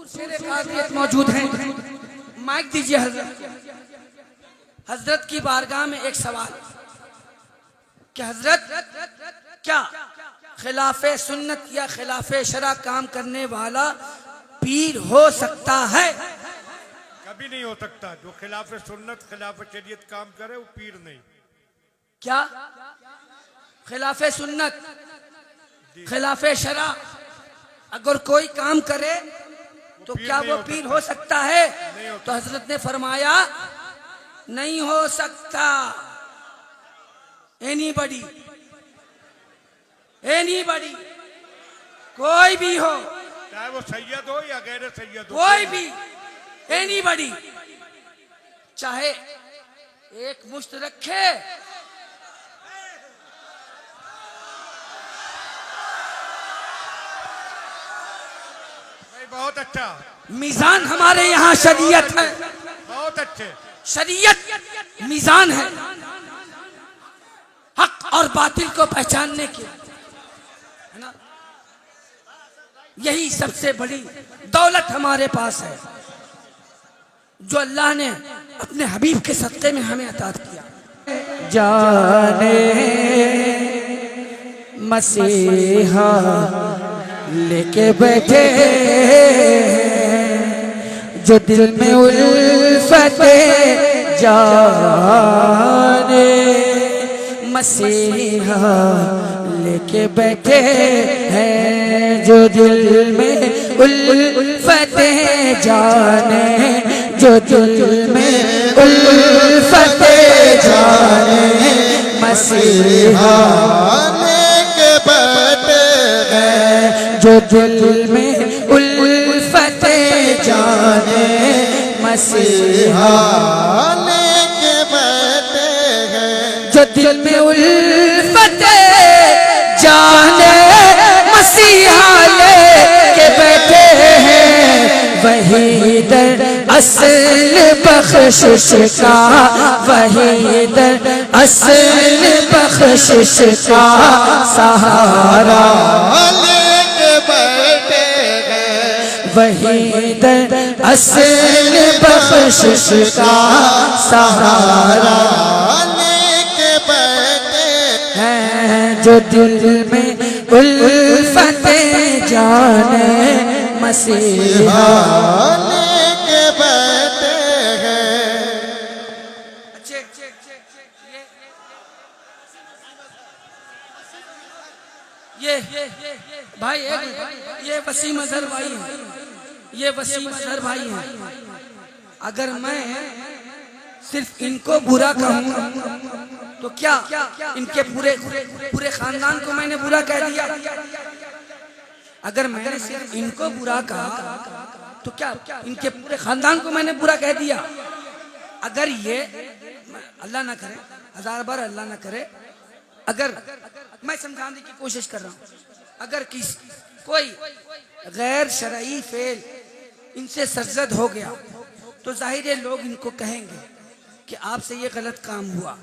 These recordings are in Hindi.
शेरे कादियत मौजूद हैं। माइक दीजिए हजरत। हजरत की बारगाह में एक सवाल कि हजरत क्या खिलाफे सुन्नत या खिलाफे शरा काम करने वाला पीर हो सकता है? कभी नहीं हो सकता। जो खिलाफे सुन्नत खिलाफे शरीयत काम करे वो पीर नहीं। क्या खिलाफे सुन्नत खिलाफे शरा अगर कोई काम करे तो क्या वो पीर हो सकता है? तो हजरत ने फरमाया नहीं हो सकता। एनीबडी कोई भी हो, चाहे वो सैयद हो या गैर सैयद हो, कोई भी एनीबडी चाहे एक मुश्त रखे बहुत अच्छा। मीजान हमारे यहाँ शरीयत है, बहुत अच्छे। शरीयत मीजान है हक और बातिल को पहचानने के, है ना? यही सबसे बड़ी दौलत हमारे पास है जो अल्लाह ने अपने हबीब के सदक़े में हमें अता किया। जाने मसीहा लेके बैठे जो दिल में उल्फत जाने मसीहा लेके बैठे हैं जो दिल में उल्फत जाने, जो दिल में उल्फत जाने मसीहा लेके बैठे हैं जो दिल में उल्फत जाने मसीहा लेके बैठे हैं जो दिल में उल्फत जाने मसीहा लेके बैठे हैं। वही दर असल बख्शिश का, वही दर असल बख्शिश का सहारा लेके बैठे हैं। वही दर असल बख्शिश का सहारा लेके बैठे हैं जो दिल में उल्फत जाने मसीहा लेके बैठे हैं। ये भाई ये वसीम अजहर भाई हैं, ये वसीम अजहर भाई हैं। अगर मैं सिर्फ इनको बुरा कहूँ तो क्या इनके पूरे खानदान को मैंने बुरा कह दिया? अगर मैंने सिर्फ इनको बुरा कहा तो क्या इनके पूरे खानदान को मैंने बुरा कह दिया? अगर ये अल्लाह ना करे, हजार बार अल्लाह ना करे, अगर मैं समझाने की कोशिश कर रहा हूँ, अगर कोई गैर शरई फेल इनसे सरजद हो गया तो जाहिर है लोग इनको कहेंगे कि आपसे ये गलत काम हुआ,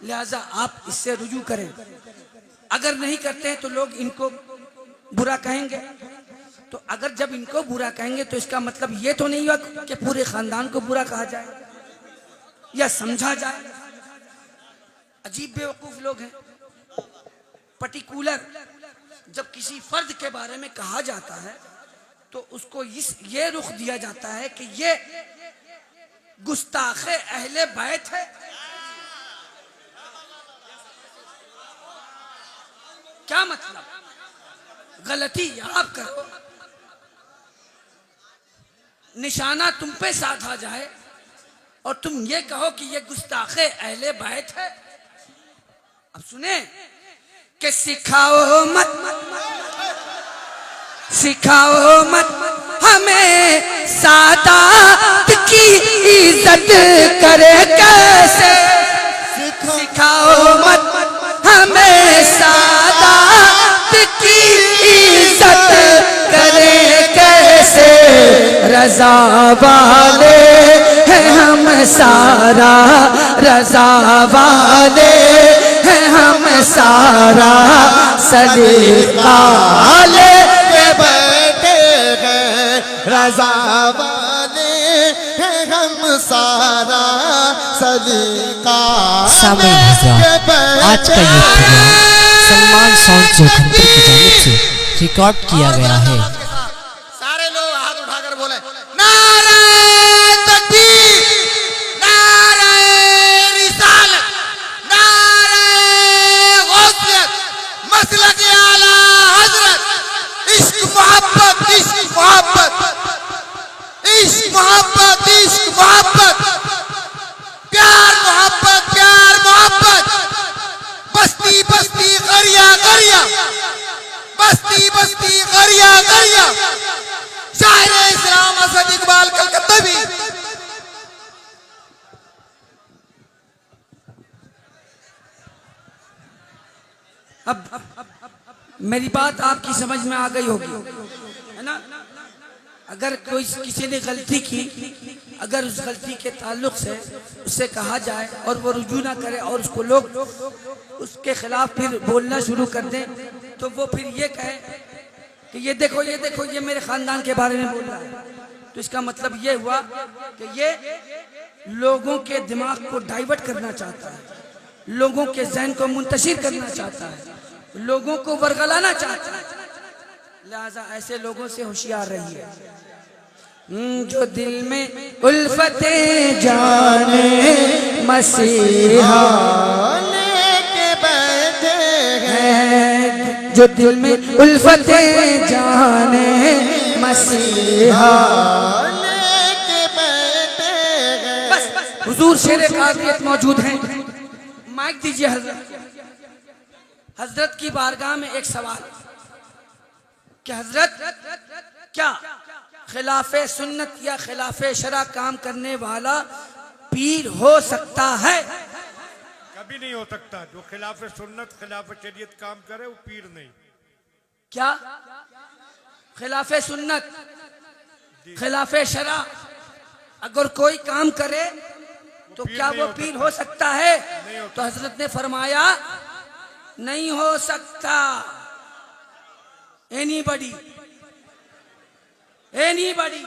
लिहाजा आप इससे रुजू करें। अगर नहीं करते हैं तो लोग इनको बुरा कहेंगे। तो अगर जब इनको बुरा कहेंगे तो इसका मतलब ये तो नहीं हुआ कि पूरे खानदान को बुरा कहा जाए या समझा जाए। अजीब बेवकूफ लोग हैं। पर्टिकुलर जब किसी फर्द के बारे में कहा जाता है तो उसको ये रुख दिया जाता है कि ये गुस्ताखे अहले बैत है। क्या मतलब? गलती आप करो, निशाना तुम पे साधा जाए और तुम ये कहो कि ये गुस्ताखे अहले बैत है। अब सुने कि सिखाओ मत हमें सादात की इज्जत करे कैसे। सिखाओ मत हमें सादात की इज्जत करे कैसे। रजा वाले हैं हम सारा, रजा वाले हैं हम सारा, सलीका लेके बैठे हैं रजा वाले हैं हम सारा सलीका सामने आज का ये प्रोग्राम सलमान साउंड चौखंतर की जानिब से रिकॉर्ड किया गया है। सारे लोग हाथ उठाकर बोले नारे तकबीर, नारे रिसालत, नारे गौसियत, मसलक आला हजरत, इश्क मोहब्बत, इश्क मोहब्बत, इश्क मोहब्बत, इश्क मोहब्बत, प्यार मोहब्बत, प्यार मोहब्बत, बस्ती बस्ती गरिया गरिया, बस्ती बस्ती गरिया गरिया, शायर इस्लाम असद इकबाल कलकत्तावी। अब मेरी बात आपकी समझ में आ गई होगी, है ना? अगर कोई किसी ने गलती की, अगर उस गलती के ताल्लुक से उससे कहा जाए और वो रुजू ना करे और उसको लोग उसके खिलाफ फिर बोलना शुरू कर दें, तो वो फिर ये कहे कि ये देखो ये देखो ये मेरे खानदान के बारे में बोल रहा है, तो इसका मतलब ये हुआ कि ये लोगों के दिमाग को डाइवर्ट करना चाहता है, लोगों के जहन को मुंतशिर करना चाहता है, लोगों को वरगलाना चाहता है। लिहाजा ऐसे लोगों से होशियार रहिए। जो दिल में उल्फते जाने मसीहा लेके बैठे हैं, जो दिल में उल्फते जाने मसीहा लेके बैठे हैं। बस हुजूर शेर कादियत मौजूद हैं, माइक दीजिए हजरत। हजरत की बारगाह में एक सवाल कि हजरत क्या खिलाफे सुन्नत या खिलाफे शरा काम करने वाला पीर हो सकता है? कभी नहीं हो सकता। जो खिलाफ सुन्नत खिलाफ शरीयत काम करे वो पीर नहीं। क्या खिलाफे सुन्नत खिलाफे शरा अगर कोई काम करे तो क्या वो पीर हो सकता है? तो हजरत ने फरमाया नहीं हो सकता। एनीबडी एनीबडी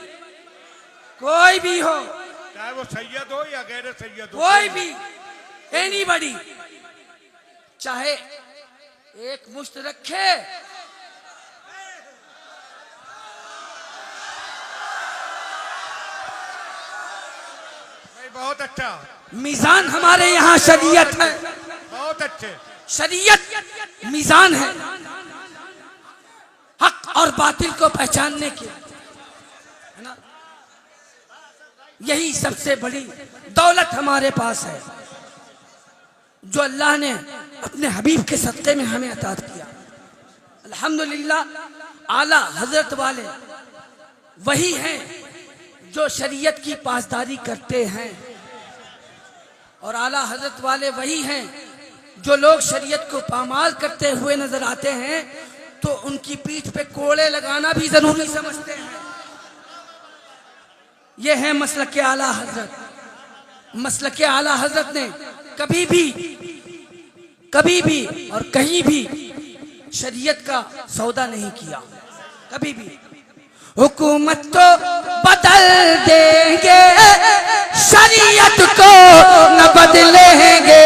कोई भी हो, चाहे वो सैयद हो या गैर सैयद हो, कोई भी एनीबडी चाहे एक मुश्त रखे भाई बहुत अच्छा, मीजान हमारे यहाँ शरीयत है, बहुत अच्छे। शरीयत मीजान है हक और बातिल को पहचानने के, है ना? यही सबसे बड़ी दौलत हमारे पास है जो अल्लाह ने अपने हबीब के सदक़े में हमें अता किया। अल्हम्दुलिल्लाह आला हजरत वाले वही हैं जो शरीयत की पासदारी करते हैं, और आला हजरत वाले वही हैं जो लोग शरीयत को पामाल करते हुए नजर आते हैं तो उनकी पीठ पे कोड़े लगाना भी जरूरी समझते हैं। यह है मसलक के आला हजरत। मसलक के आला हजरत ने कभी भी और कहीं भी शरीयत का सौदा नहीं किया, कभी भी। हुकूमत तो बदल देंगे, शरीयत को न बदलेंगे।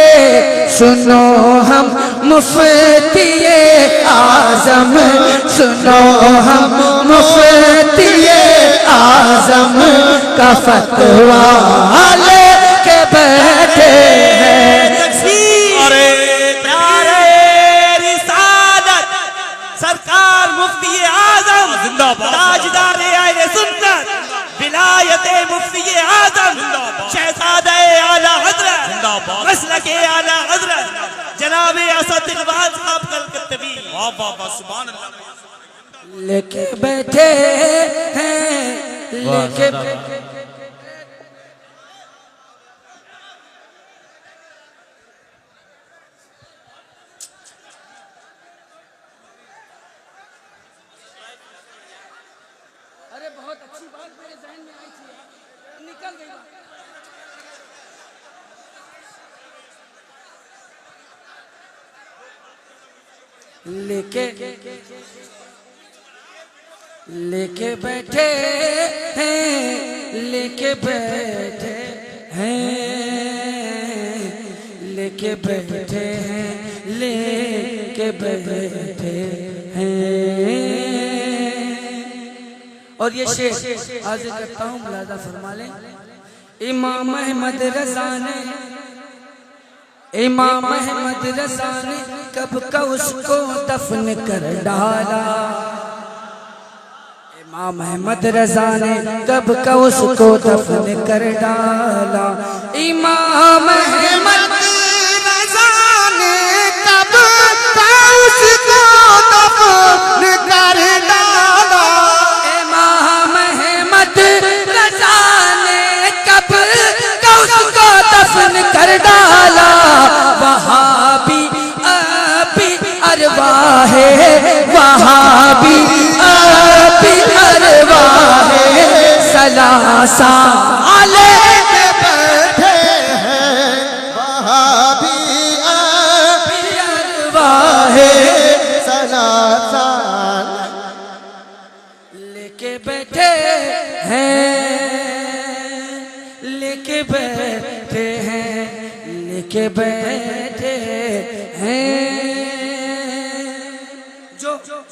सुनो हम मुफ्तिये आज़म, सुनो हम मुफ्तिये आज़म का फतवा लेके बैठे हैं। अरे प्यारे रिसालत सरकार मुफ्ती आजम जिंदाबाद, ताजदार आले सुन्नत विलायत मुफ्ती आजम शहजादे आला हजरत जिंदाबाद, मसलके आला हजरत जनाब असद इकबाल साहब कलकत्तवी। वाह वाह वाह सुभान अल्लाह। लेके बैठे हैं, लेके अरे बहुत अच्छी बात मेरे जहन में आई थी, निकल गई बात। लेके लेके बैठे हैं, लेके बैठे हैं, लेके बैठे हैं, लेके बैठे हैं। और ये शेर आज करता हूँ, मुलाजा फरमा लें। इमाम अहमद रज़ा ने, इमाम अहमद रज़ा ने कब का उसको दफन कर डाला। इमाम अहमद रज़ा ने कब का उसको दफन कर डाला। इमाम अहमद रज़ा ने कब का उसको दफन कर डाला। इमाम अहमद रज़ा ने कब का उसको दफन कर डाला। वहाबी अभी अरवाह है, वहाबी अभी अरवाह है, सलासा लेके बैठे हैं वहाबी अरवाह है, सलासा लेके बैठे हैं, लेके बैठे हैं, लेके बैठे हैं। जो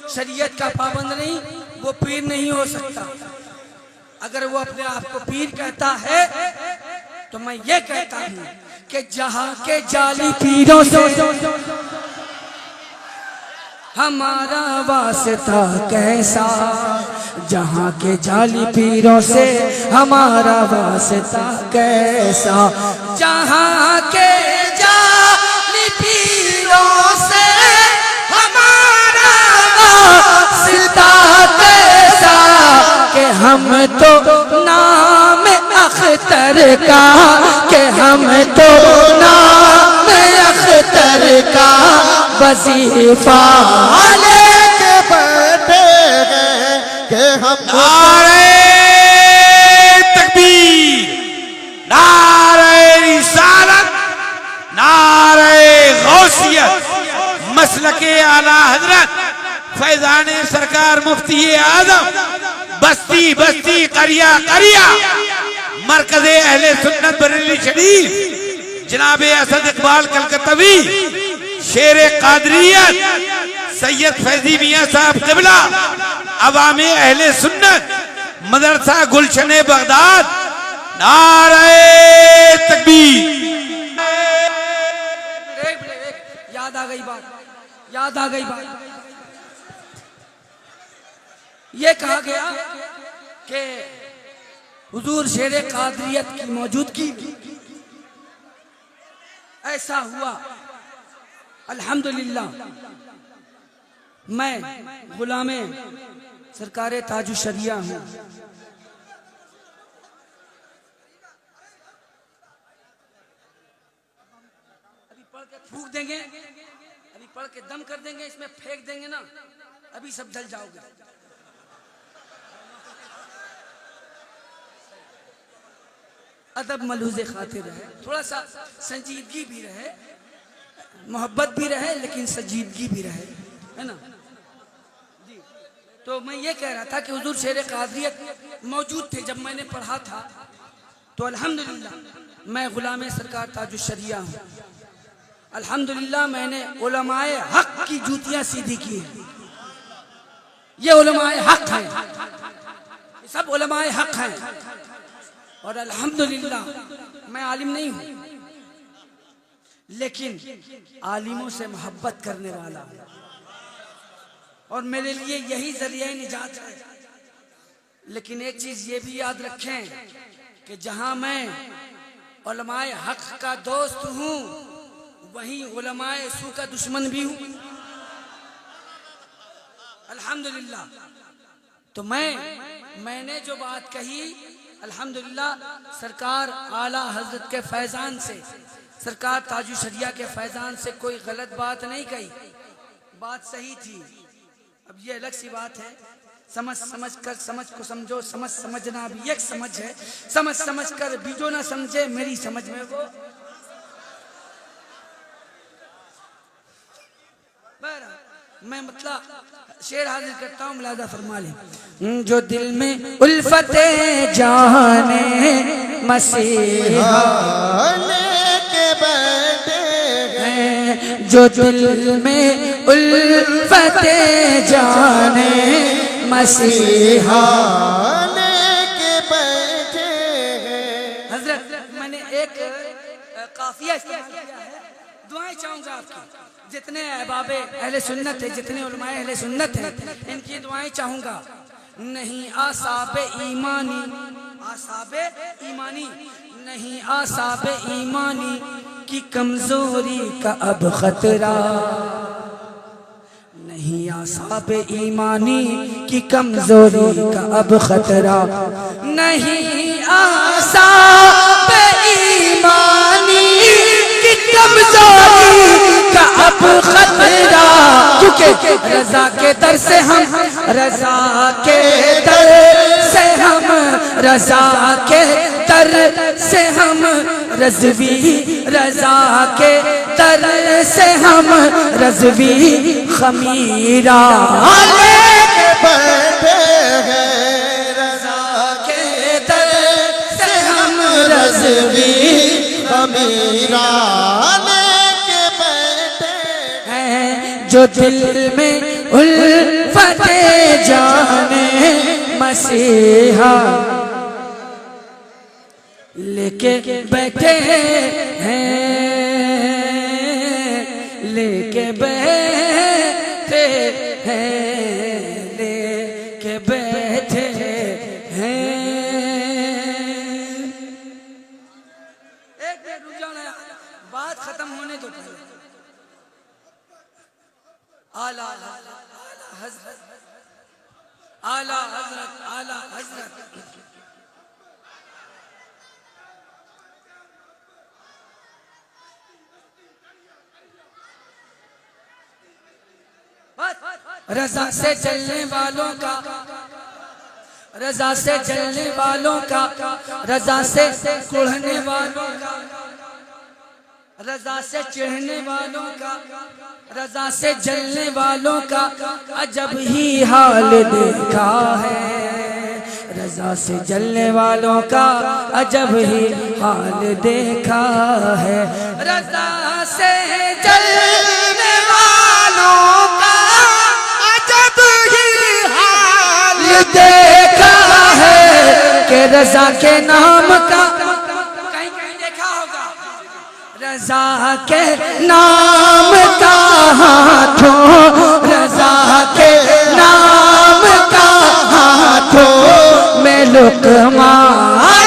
शरीयत का पाबंद नहीं वो पीर नहीं हो सकता। अगर वो अपने आप को पीर कहता है तो मैं ये कहता हूँ कि जहाँ के जाली पीरों से हमारा वास्ता कैसा, जहाँ के जाली पीरों से हमारा वास्ता कैसा, जहाँ के जाली पीरों से हमारा वास्ता कैसा, कि हम तो नाम अख्तर का, कि हम तो नाम अख्तर का वजीफा लेके बैठे हैं कि हम नारे तकबीर, नारे रिसालत, नारे गौसियत, मसलके आला हजरत फैजान सरकार मुफ्ती आजम बस्ती बस्ती करिया करिया मरकज़े अहले सुन्नत बरेली शरीफ जनाब असद इकबाल कलकत्तवी शेर कादरियत सैयद फैजी मियां साहब क़िबला अवामे अहले सुन्नत मदरसा गुलशन बगदाद नारे तकबीर। याद आ गई बात, याद आ गई बात। ये कहा गया कि हुजूर शेर कादरियत की मौजूदगी ऐसा हुआ। अल्हम्दुलिल्लाह मैं गुलामे सरकार ताजु शरिया हूँ। अभी पढ़ के फूक देंगे, अभी पढ़ के दम कर देंगे, इसमें फेंक देंगे ना, अभी सब जल जाओगे। अदब मलूज़े खातिर रहे, थोड़ा सा संजीदगी भी रहे, मोहब्बत भी रहे, लेकिन संजीदगी भी रहे, है ना जी। तो मैं ये कह रहा था कि हुजूर शेर कादरियत मौजूद थे जब मैंने पढ़ा था। तो अल्हम्दुलिल्लाह मैं गुलाम सरकार ताजु शरिया हूँ। अल्हम्दुलिल्लाह मैंने उलमाए हक की जूतियां सीधी की हैं। ये उलमाए हक हैं, ये सब उलमाए हक हैं। और अल्हम्दुलिल्लाह मैं आलिम नहीं हूं, लेकिन आलिमों से मोहब्बत करने वाला हूं, और मेरे लिए यही जरिया निजात है। लेकिन एक चीज ये भी याद रखें कि जहां मैं उलमाए हक का दोस्त हूं, वहीं उलमाए सू का दुश्मन भी हूं। अल्हम्दुलिल्लाह। तो मैंने जो बात कही, अल्हम्दुलिल्लाह सरकार आला हजरत के फैजान से, सरकार ताजु शरिया के फैजान से कोई गलत बात नहीं कही, बात सही थी। अब ये अलग सी बात है, समझ कर समझ को समझो, समझना भी एक समझ है, समझ कर भी जो ना समझे मेरी समझ में वो। मैं मतलब शेर हाजिर करता हूँ, मुलाजा फरमा लें। जो दिल में उल्फते जाने मसीहा लेके बैठे हैं, जो दिल में उल्फते जाने मसीहा लेके बैठे हैं। हजरत मैंने एक काफिया इस्तेमाल किया है, दुआएं चाहूंगा आपकी। जितने अहबाबे अहले सुन्नत है, जितने उलमाए अहले सुन्नत हैं, इनकी दुआएं चाहूंगा। नहीं आसाबे ईमानी, आसाबे ईमानी नहीं, आसाबे ईमानी की कमजोरी का अब खतरा नहीं, आसाबे ईमानी की कमजोरी का अब खतरा नहीं, आसाबे ईमानी की कमजोरी का अब खतरा, क्योंकि रजा के दर से हम, रजा के दर से हम, रजा के दर से हम रज़वी, रजा के दर से हम रज़वी खमीरा लेके बैठे हैं। रजा के दर से हम रज़वी खमीरा लेके बैठे हैं, जो दिल में उल्फते जाने मसीहा लेके बैठे हैं, लेके बैठे हैं, लेके बैठे हैं। एक मिनट रुक जाओ ना, बात खत्म होने दो। आला हज़रत, आला हज़रत, आला हज़रत। रजा से चलने वालों का, रजा से चलने वालों का, रजा से कुढ़ने वालों का, रजा से चढ़ने वालों का, रजा से जलने वालों का अजब ही हाल देखा है। रजा से जलने वालों का अजब ही हाल देखा है। रजा से जलने वालों का अजब ही हाल देखा है कि रजा के नाम का कहीं कहीं देखा होगा, रजा के नाम का हाथों, रजा के नाम का हाथों में लुकमा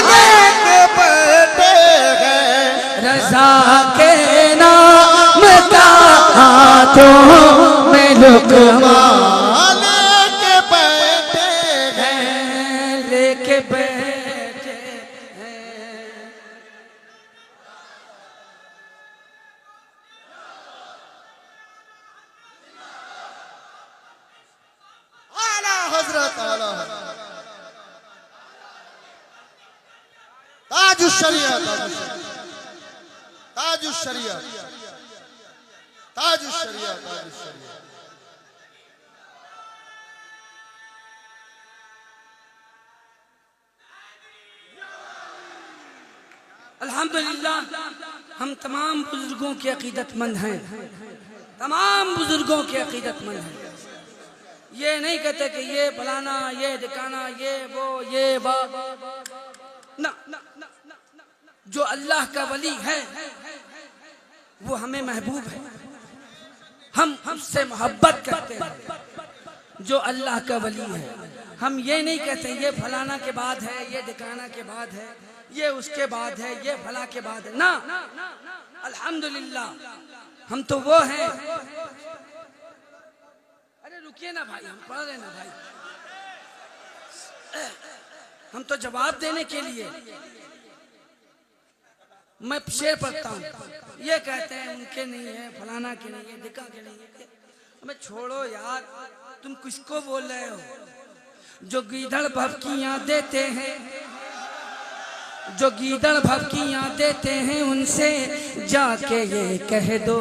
लेके बैठे हैं। रजा के नाम का हाथों में लुकमा लेके बैठे है, लेके बैठे हैं। आला हजरत, आला हजरत। ताजुश शरिया, ताजुश शरिया, ताजुश शरिया, ताजुश शरिया। अल्हम्दुलिल्लाह हम तमाम बुजुर्गों के अकीदतमंद हैं, तमाम बुजुर्गों के अकीदतमंद हैं। ये नहीं कहते कि ये फलाना, ये दिखाना, ये वो, ये वो ना, जो अल्लाह का वली है वो हमें महबूब है, हम हमसे मोहब्बत करते हैं। जो अल्लाह का वली है, हम ये नहीं कहते ये फलाना के बाद है, ये दिखाना के बाद है, ये उसके बाद है, ये फला के बाद है। ना, अल्हम्दुलिल्लाह हम तो वो हैं। अरे रुकिए ना भाई, हम पढ़ रहे ना भाई, हम तो जवाब देने के लिए। मैं शेर पढ़ता हूँ, ये कहते हैं उनके नहीं है, फलाना के नहीं है, दिक्का के नहीं है। हमें छोड़ो यार, तुम किसको बोल रहे हो? जो गीदड़ भभकियाँ देते हैं, जो गीदड़ भभकियाँ देते हैं, उनसे जाके ये कह दो।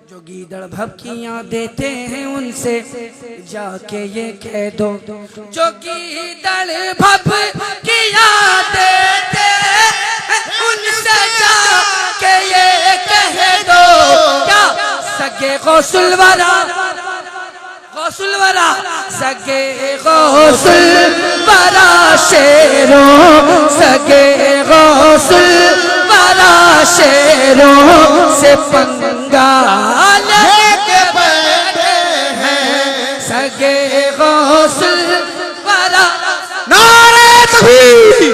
जो जो गीदड़ भभकियाँ देते हैं उनसे जाके ये कह दो, जो गीदड़ भभकियाँ देते हैं उनसे जाके ये कह दो, क्या सगे गौसुलवरा गौसुलवरा सगे गौसुलवरा शेरों, सगे गौसुलवरा शेरों से पंगा लेके बैठे हैं, सगे गौसुलवरा। नारे तकबीर,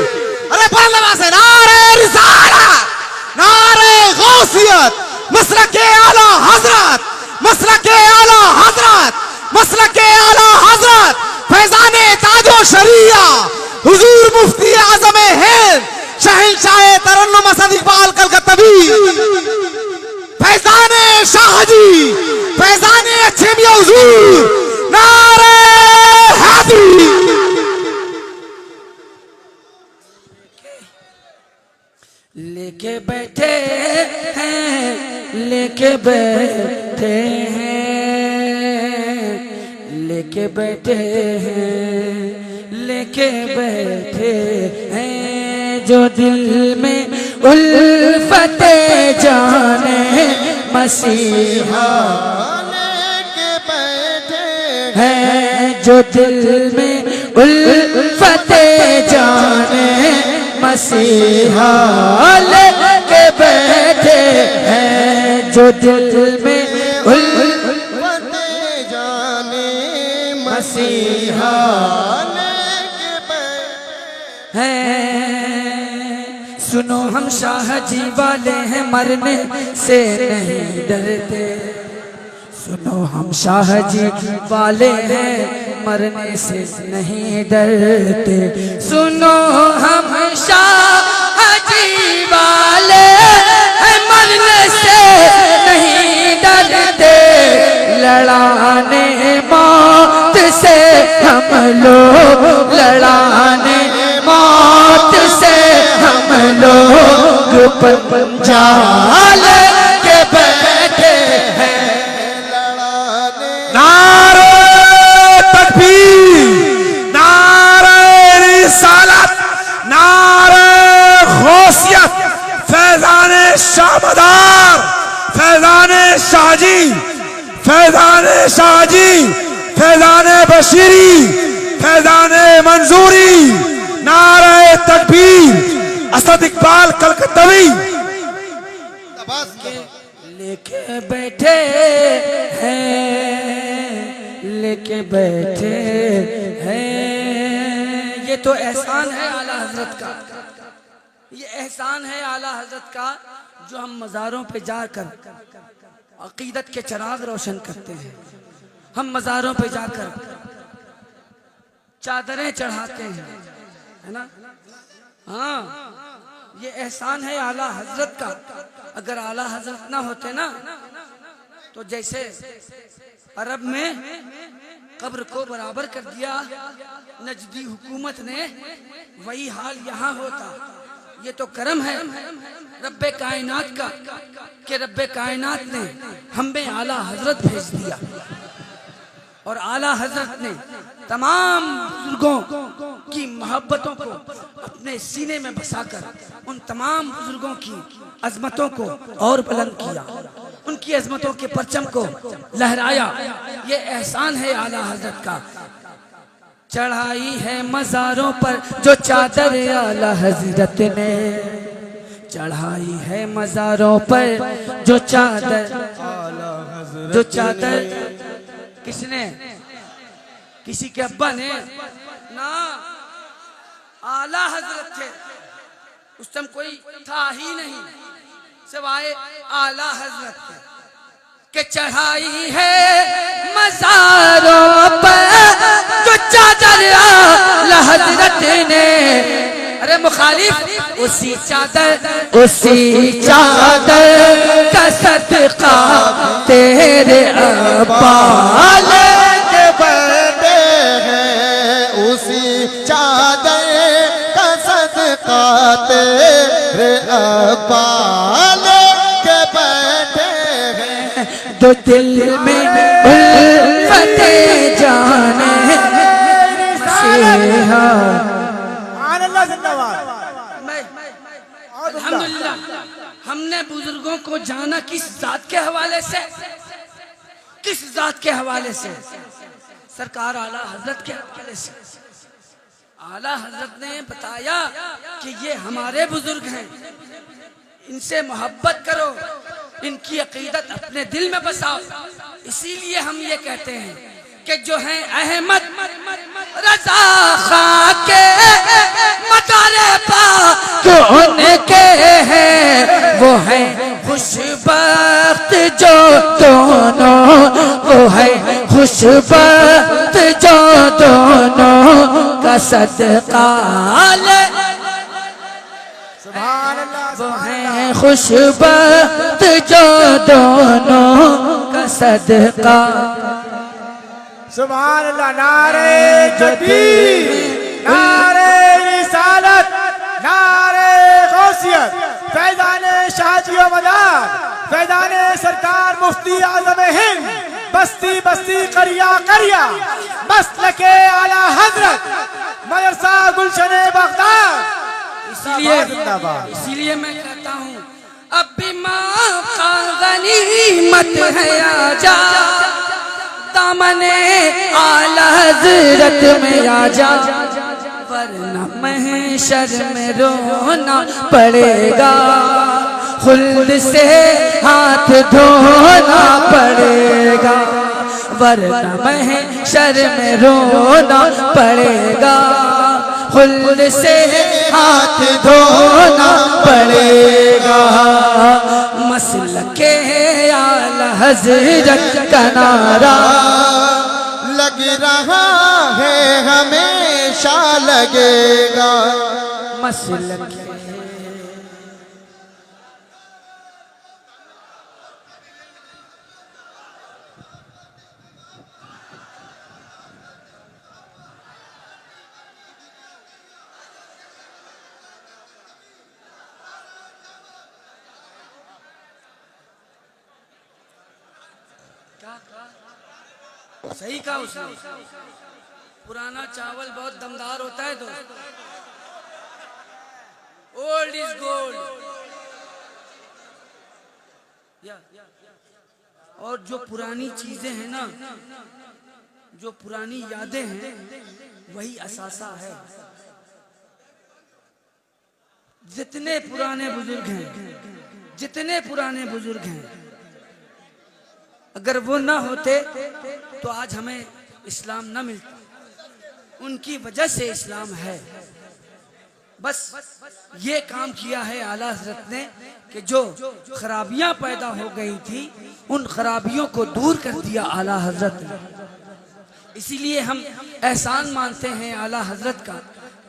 अरे पार्लियामेंट से नारे रिसाला, नारे गौसियत, मसलके आला हजरत, मसलके आला हजरत, मसलके आला हजरत, फैजाने ताजो शरिया, हुजूर मुफ्ती आजम हिंद, शहंशाह तरन्नुम असद इकबाल कलकत्तवी, फैजाने शाहजी, फैजाने अच्छे मियां हुजूर, नारे हैदरी। लेके बैठे हैं, लेके बैठे हैं, लेके बैठे हैं, लेके बैठे हैं, जो दिल में उल्फते जाने मसीहा लेके बैठे हैं, जो दिल में उल्फते जाने मसीहा लेके बैठे हैं, जो दिल में उल्फते जाने मसीहा लेके बैठे हैं। सुनो हम शाह जी वाले हैं, मरने से नहीं डरते, सुनो हम शाह जी वाले हैं, मरने से नहीं डरते, सुनो हम शाह जी वाले हैं, मरने से नहीं डरते, लड़ाने मौत से हम लोग, लड़ाने मौत से हम लोग पंजा लेके बैठे हैं, नारे तकबीर, नारे रिसालत, नारे गौसियत, फैजाने शाहमदार, फैजाने शाहजी, फैजाने शाहजी, फैजाने बशीरी, फैजाने मंजूरी, नारे तकबीर, असद इकबाल कलकत्तवी। लेके बैठे हैं, लेके बैठे हैं, ये तो एहसान है आला हजरत का, ये एहसान है आला हजरत का, जो हम मज़ारों पे जाकर अकीदत के चिराग रोशन करते हैं, हम मज़ारों पे जाकर चादरें चढ़ाते हैं, है ना। हाँ, ये एहसान है आला हजरत का। अगर आला हजरत ना होते ना, तो जैसे अरब में कब्र को बराबर कर दिया नजदी हुकूमत ने, वही हाल यहाँ होता। ये तो करम है रब्बे कायनात का कि रब्बे कायनात ने हमें आला हजरत भेज दिया, और आला हजरत ने तमाम बुजुर्गों की मोहब्बतों को अपने सीने में बसाकर उन तमाम बुजुर्गों की अजमतों को और बुलंद किया, उनकी अजमतों के परचम को लहराया। ये एहसान है आला हजरत का। चढ़ाई है मज़ारों पर जो चादर आला हजरत ने, चढ़ाई है मज़ारों पर जो चादर, जो चादर किसने? किसी के अब्बा ने ना, आला हजरत थे। उस टाइम कोई था ही नहीं सिवाय आला हजरत के। चढ़ाई है मज़ारों पर जो चादर आला हजरत ने, अरे मुखालिफ उसी चादर का सदका तेरे अब्बा लेके बैठे हैं, उसी चादर का सदका तेरे अब्बा लेके बैठे हैं, जो दिल में उल्फते जाने से हा। अल्लाह जिंदाबाद। अल्हम्दुलिल्लाह हमने बुजुर्गों को जाना किस जात के हवाले से, किस जात के हवाले से? सरकार आला हजरत के हवाले से। आला हजरत ने बताया कि ये हमारे बुजुर्ग हैं, इनसे मोहब्बत करो, इनकी अकीदत अपने दिल में बसाओ। इसीलिए हम ये कहते हैं कि जो है अहमद रजा खां के मकारे पाक उनके हैं, वो है खुशबख्त जो दोनों, वो है खुशबख्त जो दोनों का सदका ले। सुभान अल्लाह। वो है खुशबख्त जो दोनों का सदका। सुभान अल्लाह। नारे तकबीर, नारे रिसालत, नारे गौसियत, फैज़ाने शाहजी व मदार, फैज़ाने सरकार मुफ्ती आज़म हिंद, बस्ती बस्ती करिया करिया, मसलके आला हजरत मदरसा गुलशन बगदाद। इसीलिए मैं कहता हूँ अब भी मौका गनीमत है, आजा दामने आला हजरत में आजा, वरना महशर में रोना पड़ेगा, खुल्द से हाथ धोना पड़ेगा, वरना महशर में रोना पड़ेगा, खुल्द से हाथ धोना पड़ेगा। मसलके आला हजरत का नारा लग रहा है, हमेशा लगेगा। मसलके सही कहा उसने। पुराना चावल बहुत दमदार होता है दोस्त। Old is gold. और जो पुरानी चीजें हैं ना, जो पुरानी यादें हैं, वही असासा है। जितने पुराने बुजुर्ग हैं, जितने पुराने बुजुर्ग हैं, अगर वो ना होते तो आज हमें इस्लाम ना मिलता। उनकी वजह से इस्लाम है। बस ये काम किया है आला हजरत ने कि जो खराबियां पैदा हो गई थी, उन खराबियों को दूर कर दिया आला हजरत ने। इसीलिए हम एहसान मानते हैं आला हजरत का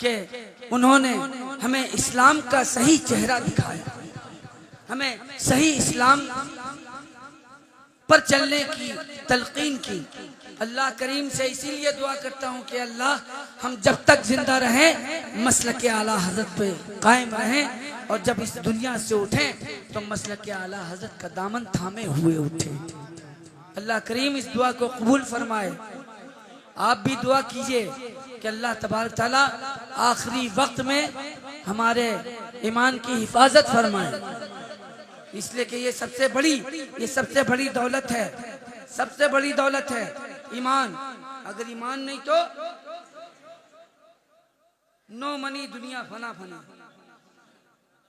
कि उन्होंने हमें इस्लाम का सही चेहरा दिखाया, हमें सही इस्लाम पर चलने की तलकीन की। अल्लाह करीम से इसीलिए दुआ करता हूँ कि अल्लाह हम जब तक जिंदा रहें मसलक आला हजरत पे कायम रहें, और जब इस दुनिया से उठें तो मसलक आला हजरत का दामन थामे हुए उठें। अल्लाह करीम इस दुआ को कबूल फरमाए। आप भी दुआ कीजिए कि अल्लाह तबारक ताला आखिरी वक्त में हमारे ईमान की हिफाजत फरमाए, इसलिए कि ये सबसे बड़ी दौलत है, सबसे बड़ी दौलत है ईमान। अगर ईमान नहीं तो नो मनी, दुनिया फना फना,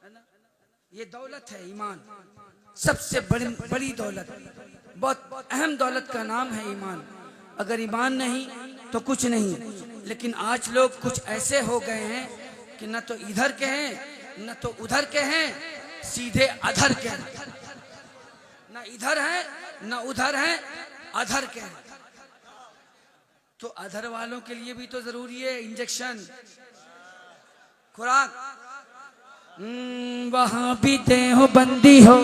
है ना। ये दौलत है ईमान, सबसे बड़ी दौलत, बहुत अहम दौलत का नाम है ईमान। अगर ईमान नहीं तो कुछ नहीं। लेकिन आज लोग कुछ ऐसे हो गए हैं कि न तो इधर के हैं न तो उधर के हैं, सीधे अधर के हैं। न इधर हैं न उधर हैं, अधर के हैं। तो अधर वालों के लिए भी तो जरूरी है इंजेक्शन, खुराक। वहां भी देहो बंदी हो,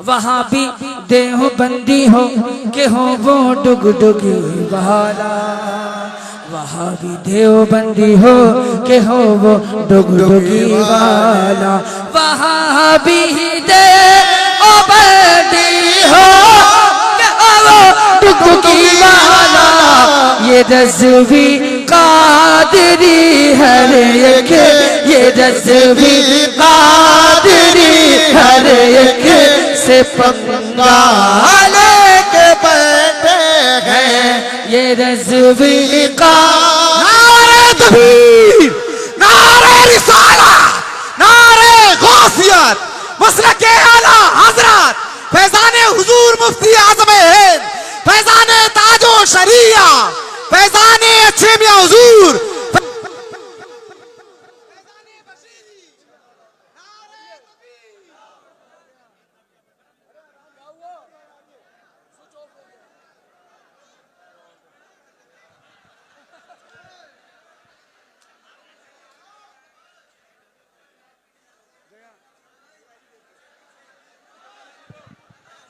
वहां भी देहो बंदी हो के हो वो डुगडुगी वाला, वहां भी देहो बंदी हो के हो वो डुगडुगी वाला, वहां भी देहो बंदी हो टुकटुकी वाला ये रज़वी कादरी हर एक, ये रज़वी कादरी हर एक से पंगा लेके बैठे हैं। ये रज़वी का नारे तकबीर, नारे रिसाला, नारे गौसियत, मसलके आला हजरत फैजाने हुजूर मुफ्ती आज़म हिंद, फैजाने ताजो शरिया, फैजाने अच्छे मियां हुजूर,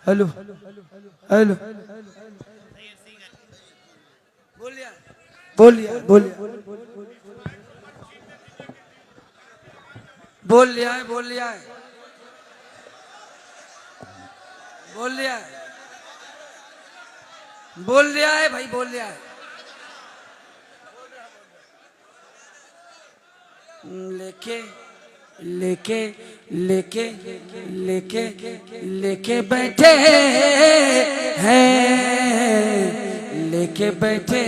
हेलो हेलो बोलिए बोलिए बोल लिया है, बोल लिया है, बोल लिया है, बोल लिया है भाई, बोल लिया है। लेके लेके लेके लेके लेके बैठे हैं, लेके बैठे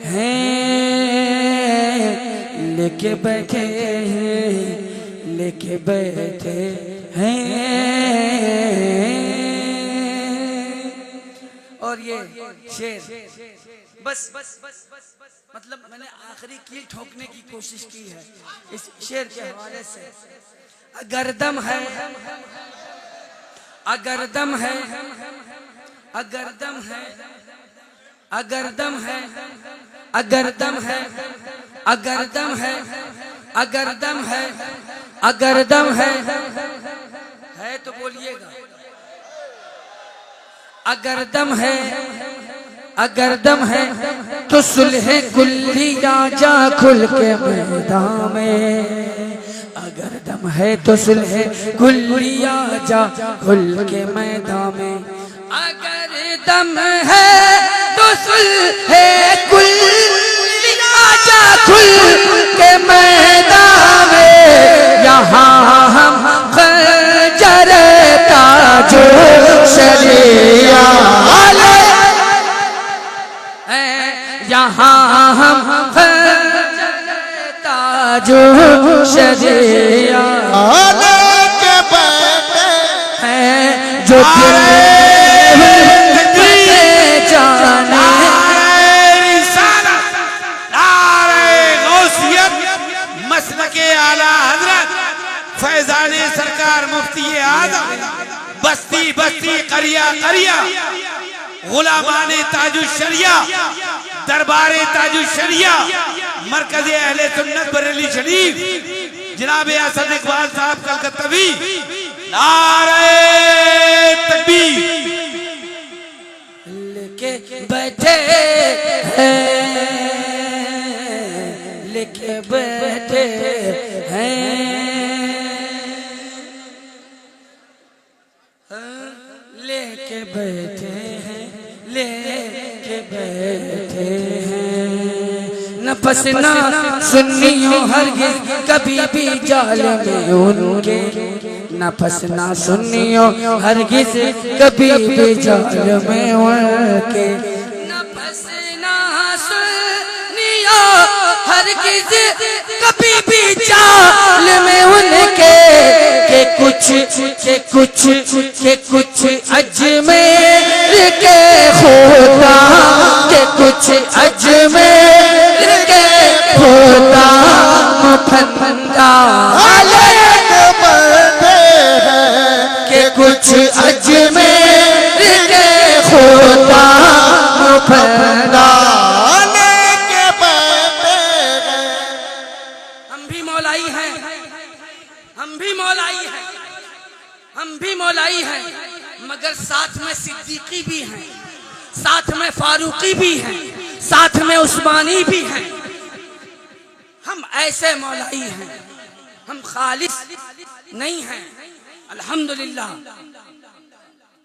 हैं, लेके बैठे हैं, लेके बैठे हैं। और ये शेर बस मतलब मैंने आखिरी कील ठोकने की कोशिश की है इस शेर के हवाले से। अगर दम है, अगर दम है, अगर दम है, अगर दम है, अगर दम है, अगर दम है, अगर दम है, अगर दम है तो बोलिएगा। अगर दम है, अगर दम है तो सुलह कुल्लिया जा खुल के मैदान में। अगर दम है तो सुलह कुल्लिया जा खुल के मैदान में। अगर दम है तो सुलह कुल्लिया जा खुल के मैदान में। यहाँ हम खंजर ताजो शरिया, यहाँ हम ताजो शरिया लेके बैठे हैं जो जाने। मसलके आला हजरत फैजाने सरकार मुफ्ती आज़म, बस्ती बस्ती करिया करिया, गुलामाने ताजु शरिया, दरबारे ताजु शरिया, मरकज़े अहले सुन्नत बरेली शरीफ जनाब असद इकबाल साहब कलकत्तवी। नारे तकबीर। लेके बैठे हैं, लेके बैठे हैं, लेके बैठे हैं, लेके बैठे हैं। न फसना सुन्नियों हरगिज़ कभी भी जाल में उनके, न फसना सुन्नियों हरगिज़ कभी भी जाल में उनके। न फसना सुन्नियों हरगिज़ कभी भी जाल में उनके। के कुछ अजमेर के खुदा, के कुछ अजमेर के खुदा फंदा लेके बैठे हैं। के कुछ अजमेर के खुदा फंदा लेके बैठे हैं। हम भी मौलाई हैं, हम भी मौलाई हैं, हम भी मौलाई हैं, मगर साथ में सिद्दीकी भी हैं, साथ में फारूकी भी हैं, साथ में उस्मानी भी हैं। हम ऐसे मौलाई हैं, हम खालिस नहीं हैं। अल्हम्दुलिल्लाह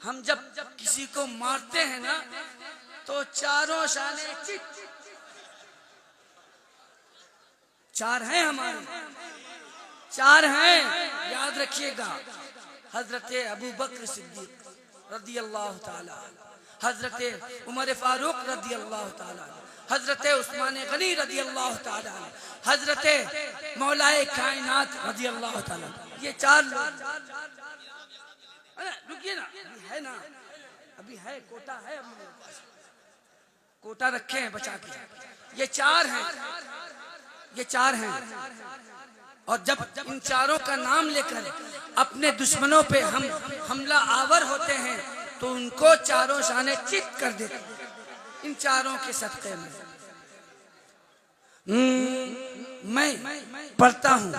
हम जब किसी को मारते हैं ना तो चारों शाने चित, चार हैं हमारे, चार हैं, याद रखिएगा। हजरत अबू बकर सिद्दीक रदी अल्लाह ताला, हजरत उमर फारूक रदी अल्लाह ताला, हजरत उस्मान गनी रदी अल्लाह ताला, हजरत मौलाए कायनात रदी अल्लाह ताला। ये चार लोग, रुकिए ना, अभी है ना, अभी है, कोटा है, अभी मेरे पास कोटा रखे हैं बचा के। ये चार हैं, ये चार हैं। और जब इन चारों का नाम लेकर अपने दुश्मनों पे हम हमला आवर होते हैं तो उनको चारों शाने चित कर देते हैं इन चारों के सदक़े में। मैं पढ़ता हूँ